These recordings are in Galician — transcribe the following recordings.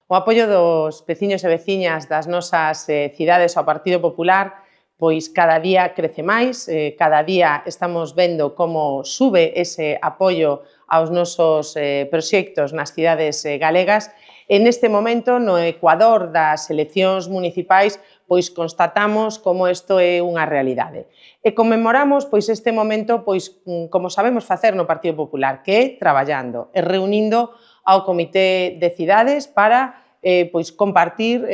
O apoio dos veciños e veciñas das nosas cidades ao Partido Popular pois cada día crece máis, cada día estamos vendo como sube ese apoio aos nosos proxectos nas cidades galegas. E neste momento, no ecuador das eleccións municipais, pois constatamos como isto é unha realidade. E conmemoramos pois este momento pois como sabemos facer no Partido Popular, que é traballando e reunindo ao Comité de Cidades para pois compartir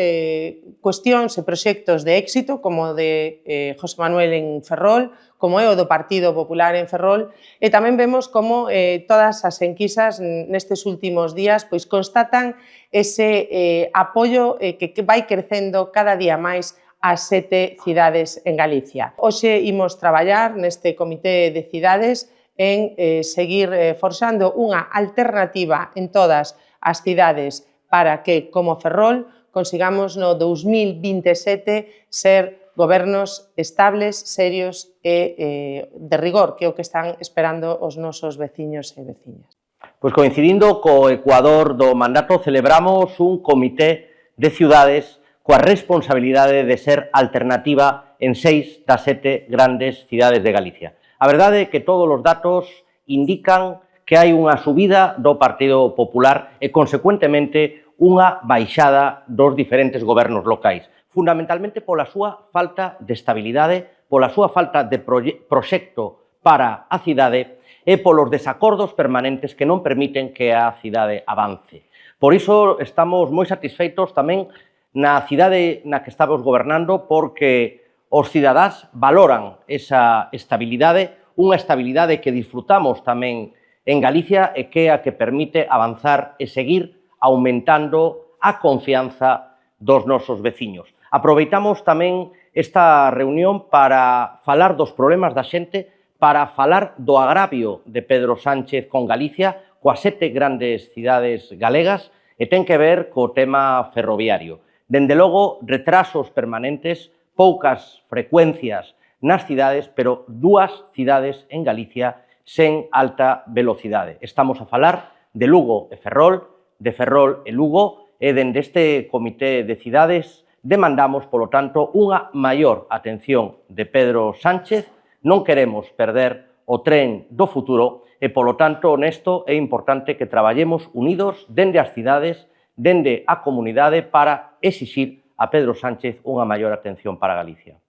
cuestións e proxectos de éxito como o de José Manuel en Ferrol, como é o do Partido Popular en Ferrol, e tamén vemos como todas as enquisas nestes últimos días pois constatan ese apoio que vai crecendo cada día máis ás 7 cidades en Galicia. Hoxe imos traballar neste Comité de Cidades en seguir forxando unha alternativa en todas as cidades para que, como Ferrol, consigamos no 2027 ser gobernos estables, serios e de rigor, que é o que están esperando os nosos veciños e veciñas. Pois coincidindo co ecuador do mandato, celebramos un comité de ciudades coa responsabilidade de ser alternativa en 6 das 7 grandes cidades de Galicia. A verdade é que todos os datos indican que hai unha subida do Partido Popular e, consecuentemente, unha baixada dos diferentes gobernos locais, fundamentalmente pola súa falta de estabilidade, pola súa falta de proxecto para a cidade e polos desacordos permanentes que non permiten que a cidade avance. Por iso estamos moi satisfeitos tamén na cidade na que estamos gobernando, porque os cidadáns valoran esa estabilidade, unha estabilidade que disfrutamos tamén en Galicia e que é a que permite avanzar e seguir aumentando a confianza dos nosos veciños. Aproveitamos tamén esta reunión para falar dos problemas da xente, para falar do agravio de Pedro Sánchez con Galicia, coas 7 grandes cidades galegas, e ten que ver co tema ferroviario. Dende logo, retrasos permanentes, poucas frecuencias nas cidades, pero 2 cidades en Galicia sen alta velocidade. Estamos a falar de Lugo e Ferrol, de Ferrol e Lugo, e dende este Comité de Cidades demandamos, polo tanto, unha maior atención de Pedro Sánchez. Non queremos perder o tren do futuro e, polo tanto, nesto é importante que traballemos unidos dende as cidades, dende a comunidade, para exixir a Pedro Sánchez unha maior atención para Galicia.